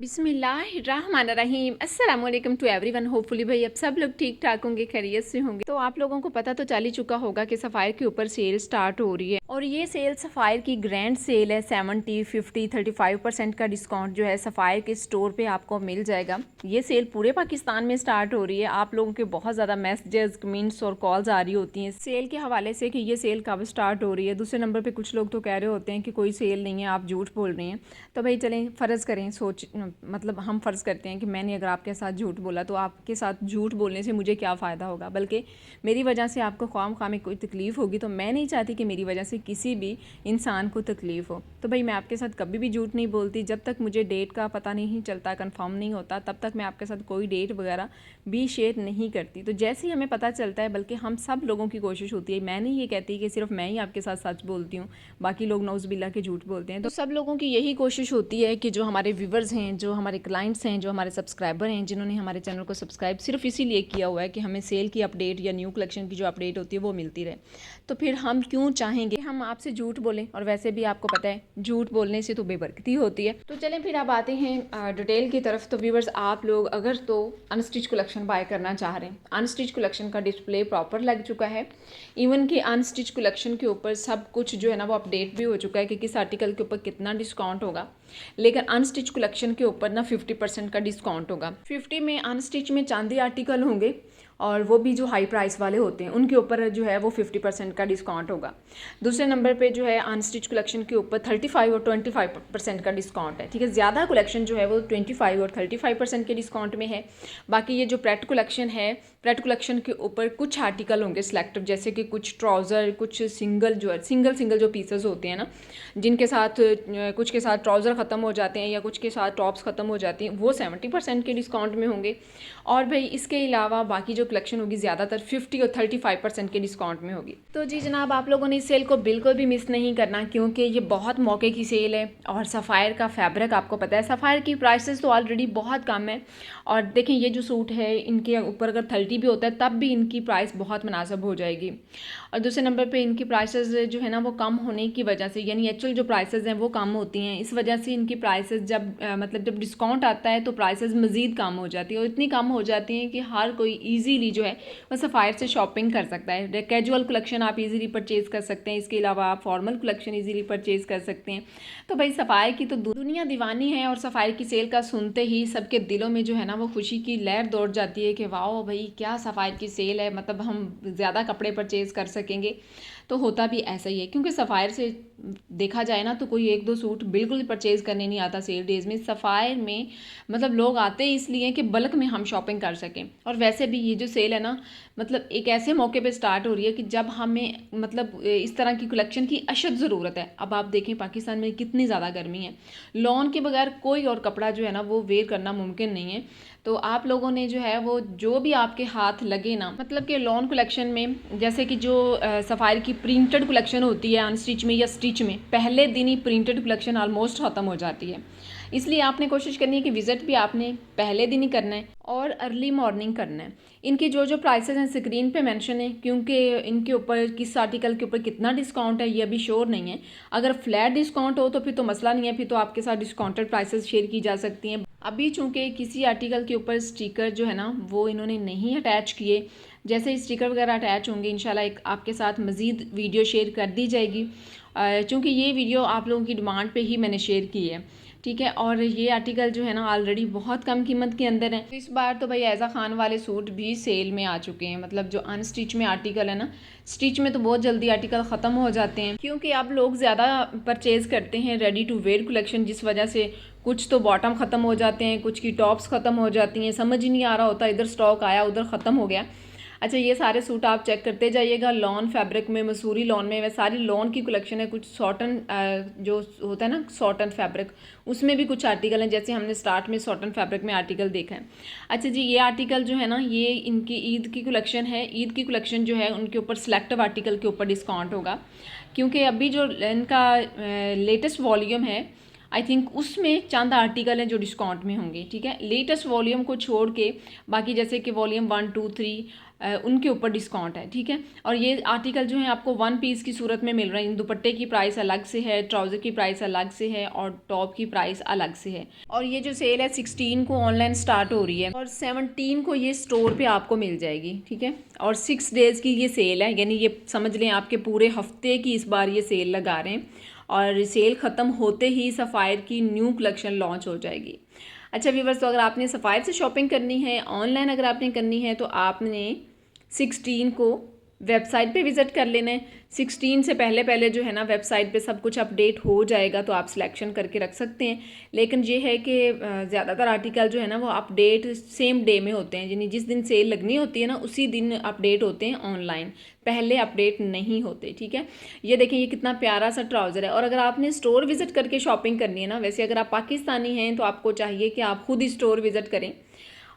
बिस्मिल्लाहिर्रहमानिर्रहीम अस्सलाम वालेकुम टू एवरीवन। होपफुली भाई अब सब लोग ठीक ठाक होंगे, खैरियत से होंगे। तो आप लोगों को पता तो चल ही चुका होगा कि सफ़ायर के ऊपर सेल स्टार्ट हो रही है और ये सेल सफ़ायर की ग्रैंड सेल है। 70, 50, 35% का डिस्काउंट जो है सफ़ायर के स्टोर पे आपको मिल जाएगा। ये सेल पूरे पाकिस्तान में स्टार्ट हो रही है। आप लोगों के बहुत ज़्यादा मैसेजेस, कमेंट्स और कॉल्स आ रही होती हैं सेल के हवाले से कि ये सेल कब स्टार्ट हो रही है। दूसरे नंबर पर कुछ लोग तो कह रहे होते हैं कि कोई सेल नहीं है, आप झूठ बोल रही हैं। तो भाई चलें फ़र्ज़ करें, मतलब हम फ़र्ज़ करते हैं कि मैंने अगर आपके साथ झूठ बोला तो आपके साथ झूठ बोलने से मुझे क्या फ़ायदा होगा, बल्कि मेरी वजह से आपको ख्वाम में कोई तकलीफ़ होगी। तो मैं नहीं चाहती कि मेरी वजह से किसी भी इंसान को तकलीफ़ हो। तो भाई मैं आपके साथ कभी भी झूठ नहीं बोलती। जब तक मुझे डेट का पता नहीं चलता, कंफर्म नहीं होता, तब तक मैं आपके साथ कोई डेट वगैरह भी शेयर नहीं करती। तो जैसे ही हमें पता चलता है, बल्कि हम सब लोगों की कोशिश होती है, मैं नहीं ये कहती कि सिर्फ मैं ही आपके साथ सच बोलती हूँ, बाकी लोग नौज़बिल्ला के झूठ बोलते हैं। तो सब लोगों की यही कोशिश होती है कि जो हमारे व्यूवर्स हैं, जो हमारे क्लाइंट्स हैं, जो हमारे सब्सक्राइबर हैं, जिन्होंने हमारे चैनल को सब्सक्राइब सिर्फ इसीलिए किया हुआ है कि हमें सेल की अपडेट या न्यू कलेक्शन की जो अपडेट होती है वो मिलती रहे। तो फिर हम क्यों चाहेंगे हम आपसे झूठ बोलें। और वैसे भी आपको पता है झूठ बोलने से तो बेबरकती होती है। तो चलें फिर अब आते हैं डिटेल की तरफ। तो व्यूवर्स, आप लोग अगर तो अनस्टिच कलेक्शन बाय करना चाह रहे हैं, अनस्टिच कलेक्शन का डिस्प्ले प्रॉपर लग चुका है। इवन कि अनस्टिच कलेक्शन के ऊपर सब कुछ जो है ना वो अपडेट भी हो चुका है कि किस आर्टिकल के ऊपर कितना डिस्काउंट होगा। लेकिन अनस्टिच कलेक्शन के ऊपर ना 50% का डिस्काउंट होगा। 50 में अनस्टिच में चांदी आर्टिकल होंगे और वो भी जो हाई प्राइस वाले होते हैं उनके ऊपर जो है वो 50% का डिस्काउंट होगा। दूसरे नंबर पे जो है अनस्टिच कलेक्शन के ऊपर 35 और 25% का डिस्काउंट है। ठीक है, ज़्यादा कलेक्शन जो है वो 25 और 35% के डिस्काउंट में है। बाकी ये जो प्रेट कलेक्शन है, प्रेट कलेक्शन के ऊपर कुछ आर्टिकल होंगे सिलेक्टिव, जैसे कि कुछ ट्राउज़र, कुछ सिंगल जो पीसेस होते हैं ना, जिनके साथ कुछ के साथ ट्राउज़र ख़त्म हो जाते हैं या कुछ के साथ टॉप्स ख़त्म हो जाती हैं, वो 70% के डिस्काउंट में होंगे। और भाई इसके अलावा बाकी जो कलेक्शन होगी ज़्यादातर 50 और 35% के डिस्काउंट में होगी। तो जी जनाब, आप लोगों ने इस सेल को बिल्कुल भी मिस नहीं करना, क्योंकि ये बहुत मौके की सेल है। और सफ़ायर का फैब्रिक आपको पता है, सफ़ायर की प्राइसेस तो ऑलरेडी बहुत कम है। और देखें ये जो सूट है, इनके ऊपर अगर 30 भी होता है तब भी इनकी प्राइस बहुत मुनासिब हो जाएगी। और दूसरे नंबर पे इनकी प्राइसेस जो है ना वो कम होने की वजह से, यानी एक्चुअल जो प्राइसेस हैं वो कम होती हैं, इस वजह से इनकी प्राइसेस जब डिस्काउंट आता है तो प्राइसेस मज़ीद कम हो जाती है। और इतनी कम हो जाती हैं कि हर कोई ईजीली जो है वो सफ़ायर से शॉपिंग कर सकता है। कैजुअल कलेक्शन आप ईजीली परचेज़ कर सकते हैं, इसके अलावा आप फॉर्मल कलेक्शन ईजीली परचेज़ कर सकते हैं। तो भाई सफ़ायर की तो दुनिया दीवानी है और सफ़ायर की सेल का सुनते ही सबके दिलों में जो है ना वो खुशी की लहर दौड़ जाती है कि वाओ भाई क्या सफ़ायर की सेल है, मतलब हम ज़्यादा कपड़े परचेज़ कर सकेंगे। तो होता भी ऐसा ही है, क्योंकि सफ़ायर से देखा जाए ना तो कोई एक दो सूट बिल्कुल परचेज़ करने नहीं आता सेल डेज़ में। सफ़ायर में मतलब लोग आते ही इसलिए कि बल्क में हम शॉपिंग कर सकें। और वैसे भी ये जो सेल है ना, मतलब एक ऐसे मौके पे स्टार्ट हो रही है कि जब हमें मतलब इस तरह की कलेक्शन की अशद ज़रूरत है। अब आप देखें पाकिस्तान में कितनी ज़्यादा गर्मी है, लॉन के बगैर कोई और कपड़ा जो है ना वो वेयर करना मुमकिन नहीं है। तो आप लोगों ने जो है वो जो भी आपके हाथ लगे ना, मतलब कि लॉन कलेक्शन में जैसे कि जो सफ़ायर की प्रिंटेड कलेक्शन होती है अनस्टिच में या स्टिच में, पहले दिन ही प्रिंटेड कलेक्शन ऑलमोस्ट ख़त्म हो जाती है। इसलिए आपने कोशिश करनी है कि विज़िट भी आपने पहले दिन ही करना है और अर्ली मॉर्निंग करना है। इनकी जो प्राइसेस हैं स्क्रीन पे मेंशन है, क्योंकि इनके ऊपर किस आर्टिकल के ऊपर कितना डिस्काउंट है ये अभी श्योर नहीं है। अगर फ्लैट डिस्काउंट हो तो फिर तो मसला नहीं है, फिर तो आपके साथ डिस्काउंटेड प्राइसेस शेयर की जा सकती हैं। अभी चूँकि किसी आर्टिकल के ऊपर स्टिकर जो है ना वो इन्होंने नहीं अटैच किए, जैसे स्टिकर वगैरह अटैच होंगे इंशाल्लाह एक आपके साथ मज़ीद वीडियो शेयर कर दी जाएगी। चूँकि ये वीडियो आप लोगों की डिमांड पे ही मैंने शेयर की है, ठीक है। और ये आर्टिकल जो है ना ऑलरेडी बहुत कम कीमत के अंदर है। तो इस बार तो भाई ऐज़ा खान वाले सूट भी सेल में आ चुके हैं। मतलब जो अनस्टिच में आर्टिकल है ना, स्टिच में तो बहुत जल्दी आर्टिकल ख़त्म हो जाते हैं, क्योंकि अब लोग ज़्यादा परचेज़ करते हैं रेडी टू वेयर कलेक्शन, जिस वजह से कुछ तो बॉटम ख़त्म हो जाते हैं, कुछ की टॉप्स ख़त्म हो जाती हैं, समझ ही नहीं आ रहा होता इधर स्टॉक आया उधर ख़त्म हो गया। अच्छा, ये सारे सूट आप चेक करते जाइएगा। लॉन फैब्रिक में, मसूरी लॉन में, वह सारी लॉन की कलेक्शन है। कुछ सॉटन जो होता है ना सॉटन फैब्रिक, उसमें भी कुछ आर्टिकल हैं, जैसे हमने स्टार्ट में सॉटन फैब्रिक में आर्टिकल देखा है। अच्छा जी, ये आर्टिकल जो है ना ये इनकी ईद की कलेक्शन है। ईद की कलेक्शन जो है उनके ऊपर सिलेक्टिव आर्टिकल के ऊपर डिस्काउंट होगा, क्योंकि अभी जो इनका लेटेस्ट वॉल्यूम है आई थिंक उसमें चंद आर्टिकल हैं जो डिस्काउंट में होंगे, ठीक है। लेटेस्ट वॉल्यूम को छोड़ के बाकी जैसे कि वॉल्यूम 1, 2, 3 उनके ऊपर डिस्काउंट है, ठीक है। और ये आर्टिकल जो है आपको 1 पीस की सूरत में मिल रहे हैं। दुपट्टे की प्राइस अलग से है, ट्राउज़र की प्राइस अलग से है और टॉप की प्राइस अलग से है। और ये जो सेल है 16 को ऑनलाइन स्टार्ट हो रही है और 17 को ये स्टोर पे आपको मिल जाएगी, ठीक है। और 6 डेज़ की ये सेल है, यानी ये समझ लें आपके पूरे हफ्ते की इस बार ये सेल लगा रहे हैं और सेल ख़त्म होते ही सफ़ायर की न्यू कलेक्शन लॉन्च हो जाएगी। अच्छा व्यूअर्स, तो अगर आपने सफ़ायर से शॉपिंग करनी है ऑनलाइन, अगर आपने करनी है तो आपने 16 को वेबसाइट पे विज़िट कर लेना है। 16 से पहले पहले जो है ना वेबसाइट पे सब कुछ अपडेट हो जाएगा, तो आप सिलेक्शन करके रख सकते हैं। लेकिन ये है कि ज़्यादातर आर्टिकल जो है ना वो अपडेट सेम डे में होते हैं, यानी जिस दिन सेल लगनी होती है ना उसी दिन अपडेट होते हैं ऑनलाइन, पहले अपडेट नहीं होते, ठीक है। ये देखें ये कितना प्यारा सा ट्राउज़र है। और अगर आपने स्टोर विज़िट करके शॉपिंग करनी है ना, वैसे अगर आप पाकिस्तानी हैं तो आपको चाहिए कि आप खुद ही स्टोर विज़िट करें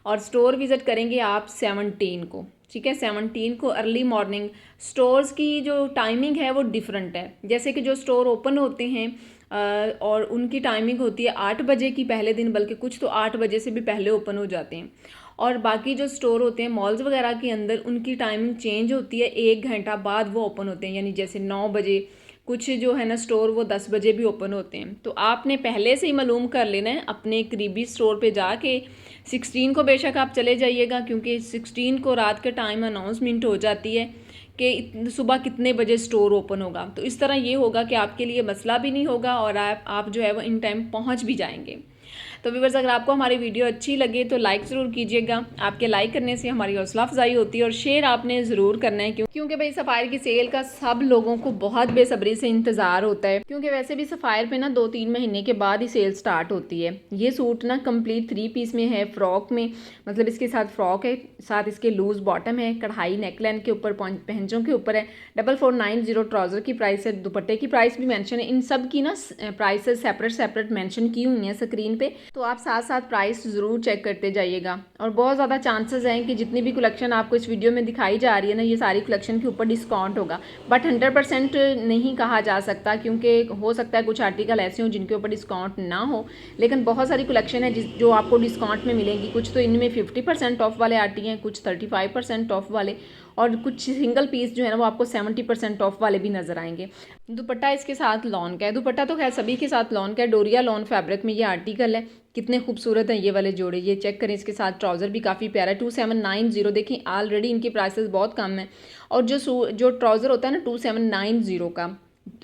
और स्टोर विज़िट करेंगे आप 17 को, ठीक है। 17 को अर्ली मॉर्निंग। स्टोर्स की जो टाइमिंग है वो डिफरेंट है, जैसे कि जो स्टोर ओपन होते हैं और उनकी टाइमिंग होती है 8 बजे की पहले दिन, बल्कि कुछ तो 8 बजे से भी पहले ओपन हो जाते हैं। और बाकी जो स्टोर होते हैं मॉल्स वगैरह के अंदर उनकी टाइमिंग चेंज होती है, 1 घंटा बाद वो ओपन होते हैं, यानी जैसे 9 बजे। कुछ जो है ना स्टोर वो 10 बजे भी ओपन होते हैं। तो आपने पहले से ही मालूम कर लेना है अपने करीबी स्टोर पे जाके। 16 को बेशक आप चले जाइएगा, क्योंकि 16 को रात के टाइम अनाउंसमेंट हो जाती है कि सुबह कितने बजे स्टोर ओपन होगा। तो इस तरह ये होगा कि आपके लिए मसला भी नहीं होगा और आप जो है वो इन टाइम पहुँच भी जाएंगे। तो व्यूअर्स, अगर आपको हमारी वीडियो अच्छी लगे तो लाइक ज़रूर कीजिएगा। आपके लाइक करने से हमारी हौसला अफजाई होती है और शेयर आपने ज़रूर करना है, क्योंकि भाई सफ़ायर की सेल का सब लोगों को बहुत बेसब्री से इंतज़ार होता है, क्योंकि वैसे भी सफ़ायर पे ना 2-3 महीने के बाद ही सेल स्टार्ट होती है। ये सूट ना कंप्लीट 3 पीस में है, फ्रॉक में, मतलब इसके साथ फ्रॉक है, साथ इसके लूज़ बॉटम है, कढ़ाई नेकलाइन के ऊपर पहंचों के ऊपर है। 4490 ट्राउज़र की प्राइस है, दुपट्टे की प्राइस भी मेंशन है। इन सब की ना प्राइसेस सेपरेट मेंशन की हुई हैं स्क्रीन पे, तो आप साथ साथ प्राइस ज़रूर चेक करते जाइएगा। और बहुत ज़्यादा चांसेस हैं कि जितनी भी कलेक्शन आपको इस वीडियो में दिखाई जा रही है ना, ये सारी कलेक्शन के ऊपर डिस्काउंट होगा, बट 100% नहीं कहा जा सकता, क्योंकि हो सकता है कुछ आर्टिकल ऐसे हों जिनके ऊपर डिस्काउंट ना हो। लेकिन बहुत सारी कलेक्शन है जो आपको डिस्काउंट में मिलेंगी। कुछ तो इनमें 50% ऑफ वाले आती हैं, कुछ 35% ऑफ वाले, और कुछ सिंगल पीस जो है ना वो आपको 70% ऑफ वाले भी नज़र आएंगे। दुपट्टा इसके साथ लॉन का है। दुपट्टा तो खैर सभी के साथ लॉन का है, डोरिया लॉन फैब्रिक में ये आर्टिकल है। कितने खूबसूरत हैं ये वाले जोड़े, ये चेक करें। इसके साथ ट्राउज़र भी काफ़ी प्यारा है। 2790, देखिए ऑलरेडी इनकी प्राइसेस बहुत कम है। और जो ट्राउज़र होता है ना 2790 का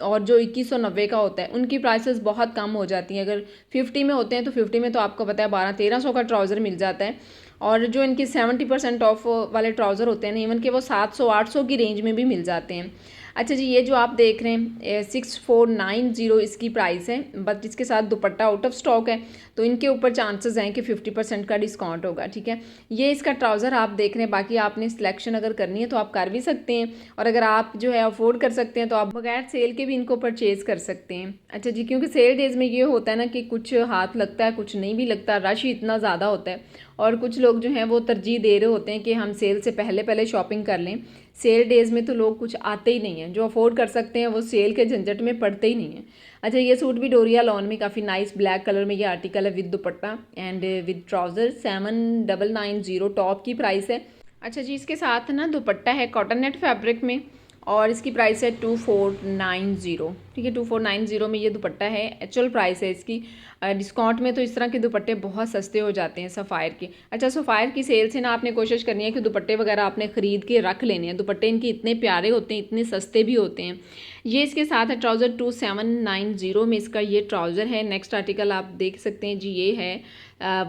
और जो 2190 का होता है, उनकी प्राइसेस बहुत कम हो जाती हैं। अगर 50 में होते हैं तो 50 में तो आपको पता है 1200-1300 का ट्राउज़र मिल जाता है। और जो इनकी 70% ऑफ वाले ट्राउज़र होते हैं ना, इवन के वो 700-800 की रेंज में भी मिल जाते हैं। अच्छा जी, ये जो आप देख रहे हैं 6490 इसकी प्राइस है, बट इसके साथ दुपट्टा आउट ऑफ स्टॉक है, तो इनके ऊपर चांसेस हैं कि 50% का डिस्काउंट होगा, ठीक है। ये इसका ट्राउज़र आप देख रहे हैं। बाकी आपने सिलेक्शन अगर करनी है तो आप कर भी सकते हैं, और अगर आप जो है अफोर्ड कर सकते हैं तो आप बगैर सेल के भी इनको परचेज़ कर सकते हैं। अच्छा जी, क्योंकि सेल डेज़ में ये होता है ना कि कुछ हाथ लगता है, कुछ नहीं भी लगता, रश ही इतना ज़्यादा होता है। और कुछ लोग जो हैं वो तरजीह दे रहे होते हैं कि हम सेल से पहले पहले शॉपिंग कर लें। सेल डेज़ में तो लोग कुछ आते ही नहीं हैं, जो अफोर्ड कर सकते हैं वो सेल के झंझट में पड़ते ही नहीं हैं। अच्छा, ये सूट भी डोरिया लॉन में काफ़ी नाइस ब्लैक कलर में ये आर्टिकल है, with dupatta and with trouser. 7990 top की प्राइस है। अच्छा जी, इसके साथ ना दुपट्टा है कॉटन नेट फैब्रिक में और इसकी प्राइस है 2490, ठीक है। 2490 में ये दुपट्टा है। एक्चुअल प्राइस है इसकी। डिस्काउंट में तो इस तरह के दुपट्टे बहुत सस्ते हो जाते हैं सफ़ायर के। अच्छा, सफ़ायर की सेल से ना आपने कोशिश करनी है कि दुपट्टे वगैरह आपने ख़रीद के रख लेने हैं। दुपट्टे इनके इतने प्यारे होते हैं, इतने सस्ते भी होते हैं। ये इसके साथ है ट्राउज़र। 2790 में इसका ये ट्राउज़र है। नेक्स्ट आर्टिकल आप देख सकते हैं जी, ये है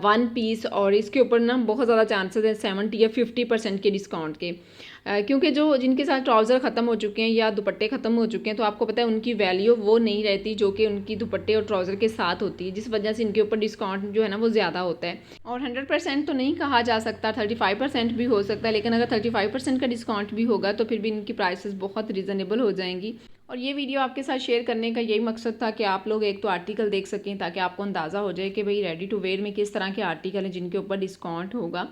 1 पीस, और इसके ऊपर ना बहुत ज़्यादा चांसेस हैं 70 या 50% के डिस्काउंट के, क्योंकि जो जिनके साथ ट्राउज़र ख़त्म हो चुके हैं या दुपट्टे ख़त्म हो चुके हैं, तो आपको पता है उनकी वैल्यू वो नहीं रहती जो कि उनकी दुपट्टे और ट्राउज़र के साथ होती है, जिस वजह से इनके ऊपर डिस्काउंट जो है ना वो ज़्यादा होता है। और 100% तो नहीं कहा जा सकता, 35% भी हो सकता है, लेकिन अगर 35% का डिस्काउंट भी होगा तो फिर भी इनकी प्राइसेस बहुत रीज़नेबल हो जाएंगी। और ये वीडियो आपके साथ शेयर करने का यही मकसद था कि आप लोग एक तो आर्टिकल देख सकें, ताकि आपको अंदाज़ा हो जाए कि भाई रेडी टू वेयर में किस तरह के आर्टिकल हैं जिनके ऊपर डिस्काउंट होगा।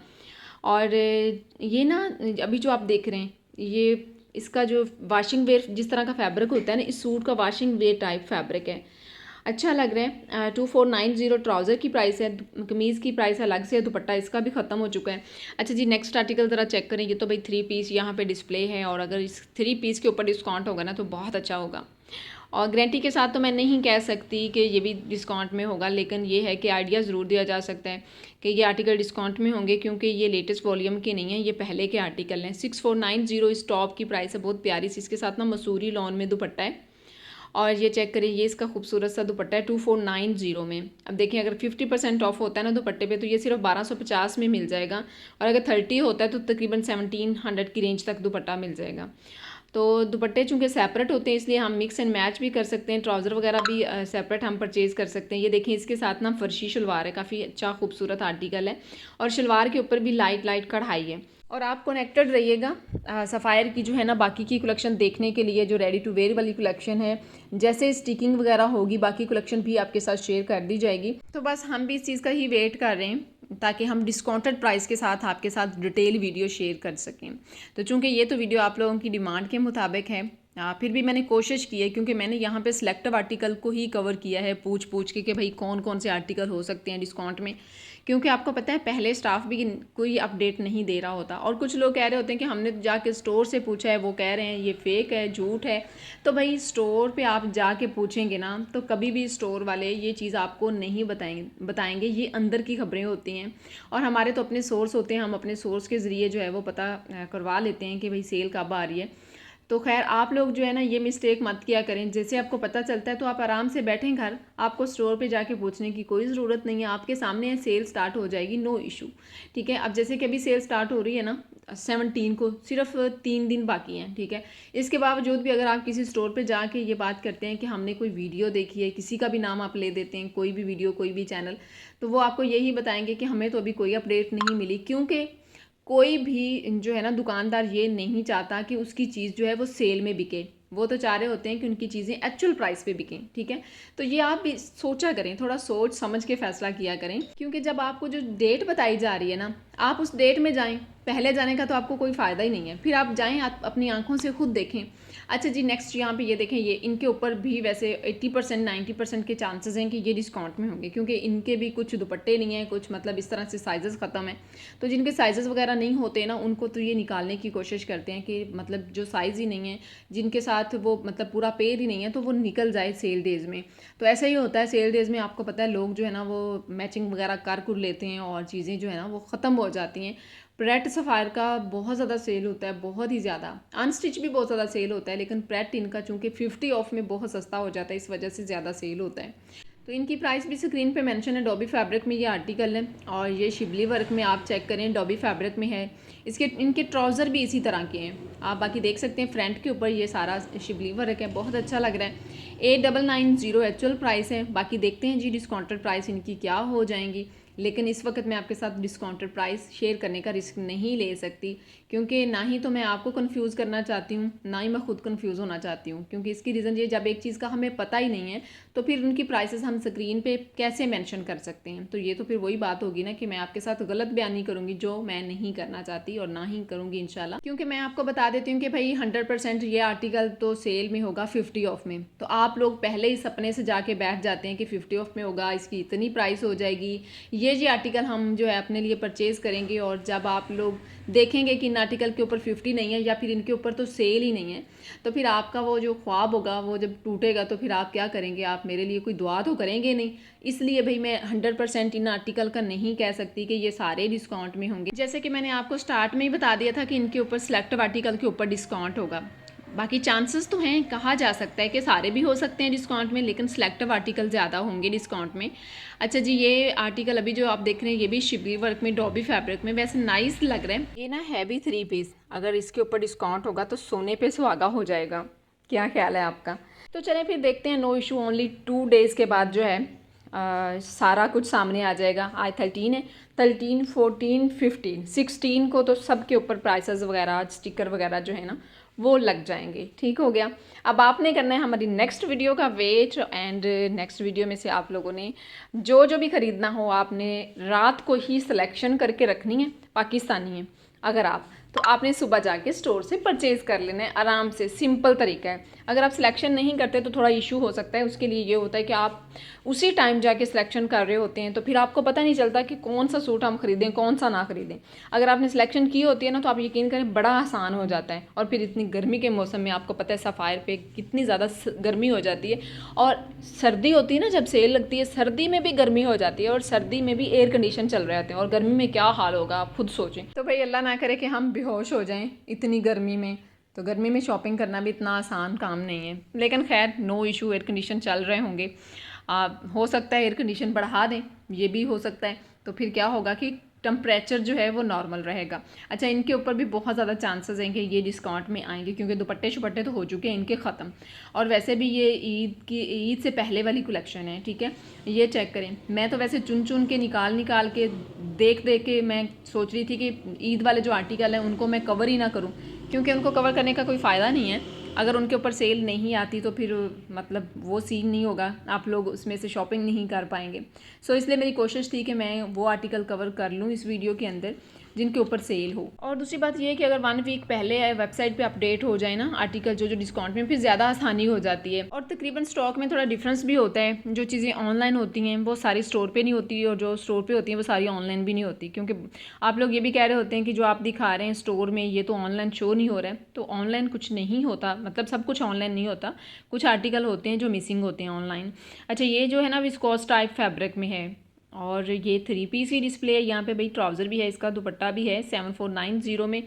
और ये ना अभी जो आप देख रहे हैं, ये इसका जो वाशिंग वेयर जिस तरह का फैब्रिक होता है ना, इस सूट का वाशिंग वेयर टाइप फैब्रिक है। अच्छा लग रहा है। 2490 ट्राउज़र की प्राइस है, कमीज़ की प्राइस अलग से है, दुपट्टा इसका भी ख़त्म हो चुका है। अच्छा जी, नेक्स्ट आर्टिकल ज़रा चेक करें। ये तो भाई 3 पीस यहाँ पे डिस्प्ले है, और अगर इस 3 पीस के ऊपर डिस्काउंट होगा ना तो बहुत अच्छा होगा। और गारंटी के साथ तो मैं नहीं कह सकती कि ये भी डिस्काउंट में होगा, लेकिन ये है कि आइडिया ज़रूर दिया जा सकता है कि ये आर्टिकल डिस्काउंट में होंगे, क्योंकि ये लेटेस्ट वॉल्यूम के नहीं है, ये पहले के आर्टिकल हैं। 6490 इस टॉप की प्राइस है, बहुत प्यारी सी। इसके साथ ना मसूरी लॉन में दुपट्टा है, और ये चेक करिए, ये इसका खूबसूरत सा दुपट्टा है 2490 में। अब देखिए, अगर 50% ऑफ होता है ना दुपट्टे पे तो ये सिर्फ 1250 में मिल जाएगा, और अगर 30 होता है तो तकरीबन 1700 की रेंज तक दुपट्टा मिल जाएगा। तो दुपट्टे चूँकि सेपरेट होते हैं इसलिए हम मिक्स एंड मैच भी कर सकते हैं, ट्राउज़र वगैरह भी सेपरेट हम परचेज़ कर सकते हैं। ये देखें, इसके साथ ना फर्शी शलवार है, काफ़ी अच्छा खूबसूरत आर्टिकल है, और शलवार के ऊपर भी लाइट लाइट कढ़ाई है। और आप कनेक्टेड रहिएगा सफ़ायर की जो है ना बाकी की कलेक्शन देखने के लिए, जो रेडी टू वेयर वाली कलेक्शन है, जैसे स्टिकिंग वगैरह होगी बाकी कलेक्शन भी आपके साथ शेयर कर दी जाएगी। तो बस हम भी इस चीज़ का ही वेट कर रहे हैं ताकि हम डिस्काउंटेड प्राइस के साथ आपके साथ डिटेल वीडियो शेयर कर सकें। तो चूँकि ये तो वीडियो आप लोगों की डिमांड के मुताबिक है, फिर भी मैंने कोशिश की है, क्योंकि मैंने यहाँ पे सिलेक्टिव आर्टिकल को ही कवर किया है, पूछ पूछ के कि भाई कौन कौन से आर्टिकल हो सकते हैं डिस्काउंट में, क्योंकि आपको पता है पहले स्टाफ भी कोई अपडेट नहीं दे रहा होता, और कुछ लोग कह रहे होते हैं कि हमने जाके स्टोर से पूछा है, वो कह रहे हैं ये फेक है, झूठ है। तो भाई स्टोर पे आप जाके पूछेंगे ना तो कभी भी स्टोर वाले ये चीज़ आपको नहीं बताएंगे। ये अंदर की खबरें होती हैं, और हमारे तो अपने सोर्स होते हैं, हम अपने सोर्स के ज़रिए जो है वो पता करवा लेते हैं कि भाई सेल कब आ रही है। तो खैर आप लोग जो है ना ये मिस्टेक मत किया करें। जैसे आपको पता चलता है तो आप आराम से बैठें घर, आपको स्टोर पे जाके पूछने की कोई ज़रूरत नहीं है, आपके सामने सेल स्टार्ट हो जाएगी, नो इशू। ठीक है, अब जैसे कि अभी सेल स्टार्ट हो रही है ना 17 को, सिर्फ 3 दिन बाकी हैं। ठीक है, इसके बावजूद भी अगर आप किसी स्टोर पे जाके ये बात करते हैं कि हमने कोई वीडियो देखी है, किसी का भी नाम आप ले देते हैं, कोई भी वीडियो कोई भी चैनल, तो वो आपको यही बताएंगे कि हमें तो अभी कोई अपडेट नहीं मिली, क्योंकि कोई भी जो है ना दुकानदार ये नहीं चाहता कि उसकी चीज़ जो है वो सेल में बिके, वो तो चाह रहे होते हैं कि उनकी चीज़ें एक्चुअल प्राइस पे बिकें। ठीक है, तो ये आप भी सोचा करें, थोड़ा सोच समझ के फैसला किया करें, क्योंकि जब आपको जो डेट बताई जा रही है ना, आप उस डेट में जाएं। पहले जाने का तो आपको कोई फ़ायदा ही नहीं है, फिर आप जाएं, आप अपनी आंखों से खुद देखें। अच्छा जी, नेक्स्ट यहाँ पे ये देखें, ये इनके ऊपर भी वैसे 80% 90% के चांसेस हैं कि ये डिस्काउंट में होंगे, क्योंकि इनके भी कुछ दुपट्टे नहीं हैं, कुछ मतलब इस तरह से साइजेस ख़त्म हैं। तो जिनके साइजेस वगैरह नहीं होते ना उनको तो ये निकालने की कोशिश करते हैं कि मतलब जो साइज़ ही नहीं है, जिनके साथ वो मतलब पूरा पेयर ही नहीं है, तो वो निकल जाए सेल डेज़ में। तो ऐसा ही होता है सेल डेज़ में, आपको पता है लोग जो है ना वो मैचिंग वगैरह कर लेते हैं, और चीज़ें जो है ना वो ख़त्म हो जाती हैं। प्रेट सफ़ायर का बहुत ज़्यादा सेल होता है, बहुत ही ज़्यादा। अनस्टिच भी बहुत ज़्यादा सेल होता है, लेकिन प्रेट इनका चूँकि 50 ऑफ में बहुत सस्ता हो जाता है, इस वजह से ज़्यादा सेल होता है। तो इनकी प्राइस भी स्क्रीन पे मेंशन है। डॉबी फैब्रिक में ये आर्टिकल है, और ये शिबली वर्क में आप चेक करें, डॉबी फैब्रिक में है। इनके ट्राउज़र भी इसी तरह के हैं, आप बाकी देख सकते हैं। फ्रंट के ऊपर ये सारा शिबली वर्क है, बहुत अच्छा लग रहा है। 8990 एक्चुअल प्राइस है, बाकी देखते हैं जी डिस्काउंटेड प्राइस इनकी क्या हो जाएंगी, लेकिन इस वक्त मैं आपके साथ डिस्काउंटेड प्राइस शेयर करने का रिस्क नहीं ले सकती, क्योंकि ना ही तो मैं आपको कंफ्यूज करना चाहती हूँ, ना ही मैं खुद कंफ्यूज होना चाहती हूँ। क्योंकि इसकी रीज़न ये, जब एक चीज़ का हमें पता ही नहीं है तो फिर उनकी प्राइसेस हम स्क्रीन पे कैसे मेंशन कर सकते हैं। तो ये तो फिर वही बात होगी ना कि मैं आपके साथ गलत बयानी करूँगी, जो मैं नहीं करना चाहती और ना ही करूँगी इंशाल्लाह। क्योंकि मैं आपको बता देती हूँ कि भाई 100% ये आर्टिकल तो सेल में होगा 50 ऑफ में, तो आप लोग पहले ही सपने से जाके बैठ जाते हैं कि 50 ऑफ में होगा, इसकी इतनी प्राइस हो जाएगी, ये जी आर्टिकल हम जो है अपने लिए परचेज़ करेंगे। और जब आप लोग देखेंगे कि इन आर्टिकल के ऊपर 50 नहीं है, या फिर इनके ऊपर तो सेल ही नहीं है, तो फिर आपका वो जो ख्वाब होगा वो जब टूटेगा तो फिर आप क्या करेंगे, आप मेरे लिए कोई दुआ तो करेंगे नहीं। इसलिए भाई मैं 100% इन आर्टिकल का नहीं कह सकती कि ये सारे डिस्काउंट में होंगे। जैसे कि मैंने आपको स्टार्ट में ही बता दिया था कि इनके ऊपर सिलेक्टिव आर्टिकल के ऊपर डिस्काउंट होगा। बाकी चांसेस तो हैं, कहा जा सकता है कि सारे भी हो सकते हैं डिस्काउंट में, लेकिन सिलेक्टिव आर्टिकल ज़्यादा होंगे डिस्काउंट में। अच्छा जी, ये आर्टिकल अभी जो आप देख रहे हैं ये भी शिबली वर्क में, डॉबी फैब्रिक में, वैसे नाइस लग रहा है। ये ना है भी 3 पीस, अगर इसके ऊपर डिस्काउंट होगा तो सोने पे सुहागा हो जाएगा। क्या ख्याल है आपका? तो चलें फिर देखते हैं, नो इशू। ओनली 2 डेज़ के बाद जो है सारा कुछ सामने आ जाएगा। आज 13 है, 13, 14, 15, 16 को तो सबके ऊपर प्राइसेस वगैरह, स्टिकर वगैरह जो है ना वो लग जाएंगे। ठीक हो गया। अब आपने करना है हमारी नेक्स्ट वीडियो का वेट, एंड नेक्स्ट वीडियो में से आप लोगों ने जो भी ख़रीदना हो आपने रात को ही सिलेक्शन करके रखनी है। पाकिस्तानी है, अगर तो आपने सुबह जाके स्टोर से परचेज़ कर लेना है, आराम से, सिंपल तरीका है। अगर आप सिलेक्शन नहीं करते तो थोड़ा इशू हो सकता है। उसके लिए ये होता है कि आप उसी टाइम जाके सिलेक्शन कर रहे होते हैं, तो फिर आपको पता नहीं चलता कि कौन सा सूट हम खरीदें, कौन सा ना खरीदें। अगर आपने सिलेक्शन की होती है ना, तो आप यकीन करें बड़ा आसान हो जाता है। और फिर इतनी गर्मी के मौसम में आपको पता है सफ़ायर पे कितनी ज़्यादा गर्मी हो जाती है, और सर्दी होती है ना जब सेल लगती है, सर्दी में भी गर्मी हो जाती है, और सर्दी में भी एयर कंडीशन चल रहे होते हैं, और गर्मी में क्या हाल होगा आप खुद सोचें। तो भाई अल्लाह ना करे कि हम बेहोश हो जाएं इतनी गर्मी में। तो गर्मी में शॉपिंग करना भी इतना आसान काम नहीं है, लेकिन खैर नो इशू, एयर कंडीशन चल रहे होंगे। हो सकता है एयर कंडीशन बढ़ा दें, ये भी हो सकता है। तो फिर क्या होगा कि टेम्परेचर जो है वो नॉर्मल रहेगा। अच्छा, इनके ऊपर भी बहुत ज़्यादा चांसेस हैं कि ये डिस्काउंट में आएंगे, क्योंकि दुपट्टे शुपट्टे तो हो चुके हैं इनके ख़त्म। और वैसे भी ये ईद से पहले वाली कलेक्शन है, ठीक है। ये चेक करें, मैं तो वैसे चुन चुन के निकाल के देख के मैं सोच रही थी कि ईद वाले जो आर्टिकल हैं उनको मैं कवर ही ना करूँ, क्योंकि उनको कवर करने का कोई फ़ायदा नहीं है। अगर उनके ऊपर सेल नहीं आती तो फिर मतलब वो सीन नहीं होगा, आप लोग उसमें से शॉपिंग नहीं कर पाएंगे। सो इसलिए मेरी कोशिश थी कि मैं वो आर्टिकल कवर कर लूँ इस वीडियो के अंदर जिनके ऊपर सेल हो। और दूसरी बात ये है कि अगर 1 वीक पहले वेबसाइट पे अपडेट हो जाए ना आर्टिकल जो डिस्काउंट में, फिर ज़्यादा आसानी हो जाती है। और तकरीबन स्टॉक में थोड़ा डिफरेंस भी होता है। जो चीज़ें ऑनलाइन होती हैं वो सारी स्टोर पे नहीं होती, और जो स्टोर पे होती हैं वो सारी ऑनलाइन भी नहीं होती। क्योंकि आप लोग ये भी कह रहे होते हैं कि जो आप दिखा रहे हैं स्टोर में ये तो ऑनलाइन शो नहीं हो रहा है। तो ऑनलाइन कुछ नहीं होता, मतलब सब कुछ ऑनलाइन नहीं होता, कुछ आर्टिकल होते हैं जो मिसिंग होते हैं ऑनलाइन। अच्छा, ये जो है ना विस्कोस टाइप फैब्रिक में है, और ये 3 पीस ही डिस्प्ले है। यहाँ पे भाई ट्राउज़र भी है, इसका दुपट्टा भी है 7490 में।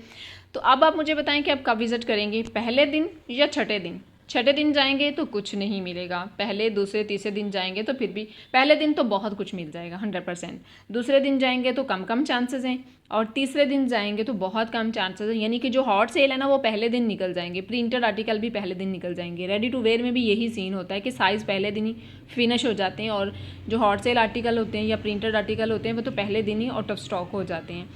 तो अब आप मुझे बताएं कि आप कब विज़िट करेंगे, पहले दिन या छठे दिन। छठे दिन जाएंगे तो कुछ नहीं मिलेगा, पहले दूसरे तीसरे दिन जाएंगे तो फिर भी, पहले दिन तो बहुत कुछ मिल जाएगा 100%, दूसरे दिन जाएंगे तो कम कम चांसेस हैं, और तीसरे दिन जाएंगे तो बहुत कम चांसेस हैं। यानी कि जो हॉट सेल है ना वो पहले दिन निकल जाएंगे, प्रिंटेड आर्टिकल भी पहले दिन निकल जाएंगे, रेडी टू वेयर में भी यही सीन होता है कि साइज़ पहले दिन ही फिनिश हो जाते हैं, और जो हॉट सेल आर्टिकल होते हैं या प्रिंटेड आर्टिकल होते हैं वो तो पहले दिन ही आउट ऑफ स्टॉक हो जाते हैं।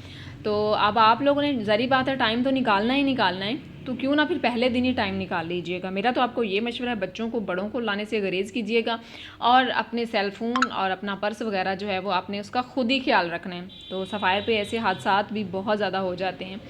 तो अब आप लोगों ने ज़री बात है टाइम तो निकालना ही निकालना है, तो क्यों ना फिर पहले दिन ही टाइम निकाल लीजिएगा। मेरा तो आपको ये मशवरा है, बच्चों को बड़ों को लाने से गुरेज़ कीजिएगा, और अपने सेल फ़ोन और अपना पर्स वगैरह जो है वो आपने उसका खुद ही ख्याल रखना है। तो सफ़ायर पे ऐसे हादसात भी बहुत ज़्यादा हो जाते हैं।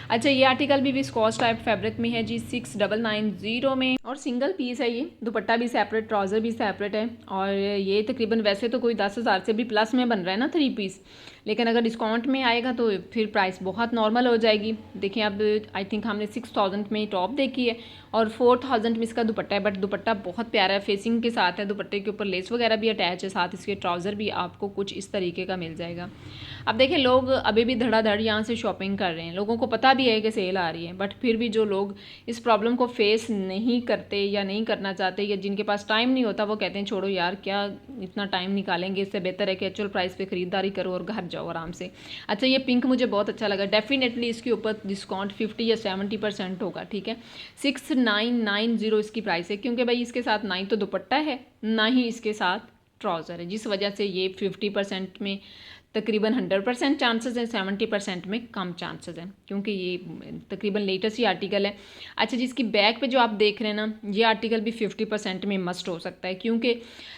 अच्छा, ये आर्टिकल भी विस्कोस टाइप फैब्रिक में है जी, 6990 में, और सिंगल पीस है ये, दुपट्टा भी सेपरेट, ट्राउज़र भी सेपरेट है। और ये तकरीबन वैसे तो कोई 10,000 से भी प्लस में बन रहा है ना 3 पीस, लेकिन अगर डिस्काउंट में आएगा तो फिर प्राइस बहुत नॉर्मल हो जाएगी। देखिए अब आई थिंक हमने 6000 में टॉप देखी है, और 4000 में इसका दुपट्टा है। बट दुपट्टा बहुत प्यारा है, फेसिंग के साथ है, दुपट्टे के ऊपर लेस वगैरह भी अटैच है, साथ इसके ट्राउज़र भी आपको कुछ इस तरीके का मिल जाएगा। अब देखिए लोग अभी भी धड़ाधड़ यहाँ से शॉपिंग कर रहे हैं, लोगों को पता भी है कि सेल आ रही है, बट फिर भी जो लोग इस प्रॉब्लम को फेस नहीं करते या नहीं करना चाहते, या जिनके पास टाइम नहीं होता, वो कहते हैं छोड़ो यार क्या इतना टाइम निकालेंगे, इससे बेहतर है कि एक्चुअल प्राइस पे ख़रीदारी करो और घर जाओ आराम से। अच्छा, ये पिंक मुझे बहुत अच्छा लगा, डेफिनेटली इसके ऊपर डिस्काउंट 50 या 70% होगा, ठीक है। 6990 इसकी प्राइस है, क्योंकि भाई इसके साथ ना ही तो दुपट्टा है ना ही इसके साथ ट्राउज़र है, जिस वजह से ये 50% में तकरीबन 100% चांसेस हैं, 70% में कम चांसेस हैं, क्योंकि ये तकरीबन लेटेस्ट ही आर्टिकल है। अच्छा, जिसकी बैक पे जो आप देख रहे हैं ना, ये आर्टिकल भी 50% में मस्ट हो सकता है, क्योंकि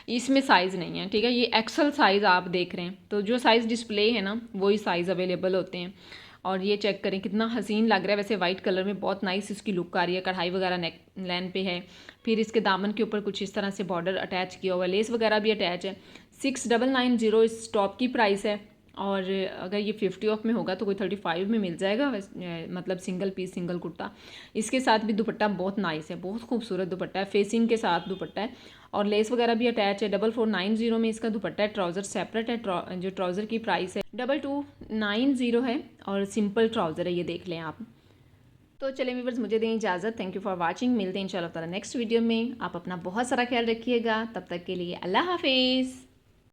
इसमें साइज़ नहीं है, ठीक है। ये एक्सल साइज़ आप देख रहे हैं, तो जो साइज़ डिस्प्ले है ना वही साइज़ अवेलेबल होते हैं। और ये चेक करें कितना हसीन लग रहा है, वैसे वाइट कलर में बहुत नाइस इसकी लुक आ रही है, कढ़ाई वगैरह नेक लाइन पे है, फिर इसके दामन के ऊपर कुछ इस तरह से बॉर्डर अटैच किया हुआ है, लेस वगैरह भी अटैच है। 6990 इस टॉप की प्राइस है, और अगर ये 50 ऑफ में होगा तो कोई 35 में मिल जाएगा, मतलब सिंगल पीस सिंगल कुर्ता। इसके साथ भी दुपट्टा बहुत नाइस है, बहुत खूबसूरत दुपट्टा है, फेसिंग के साथ दुपट्टा है, और लेस वगैरह भी अटैच है। 4490 में इसका दुपट्टा है, ट्राउज़र सेपरेट है, जो ट्राउज़र की प्राइस है 2290 है, और सिंपल ट्राउज़र है, ये देख लें आप। तो चलिए व्यूअर्स, मुझे दें इजाज़त, थैंक यू फॉर वाचिंग, मिलते हैं इंशाल्लाह ताला नेक्स्ट वीडियो में। आप अपना बहुत सारा ख्याल रखिएगा, तब तक के लिए अल्लाह हाफिज़।